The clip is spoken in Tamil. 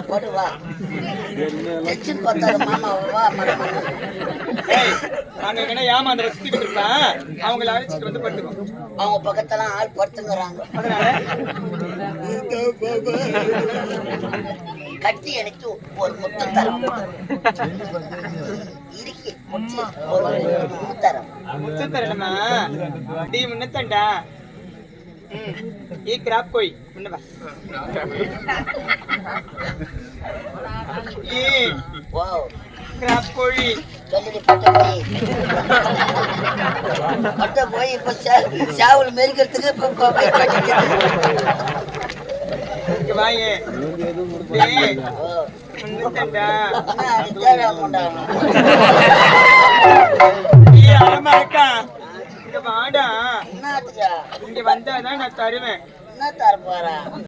போட்டு வா மாமா வா நாங்க என்ன ஏமாந்த சுத்திட்டு இருப்பேன் அவங்களை அழைச்சிட்டு வந்து படுத்துக்கோ. அவங்க பக்கத்தெல்லாம் ஆள் படுத்துங்கிறாங்க. கட்டி எனக்கு ஒரு முத்தம் தரம் இருக்கு. முத்தம் தரணுமா? டி முன்னத்தண்டா ये क्रैप कोई ये वाओ क्रैप कोई चलिए पट्टा कोई चावल मेरी करते के भाई ये मुन्नतंडा ना इधर आमोंडा ये आमाका இங்க வாடா. என்னத்துக்கு இங்க வந்தாதான் நான் தருவேன். என்ன தர போறா?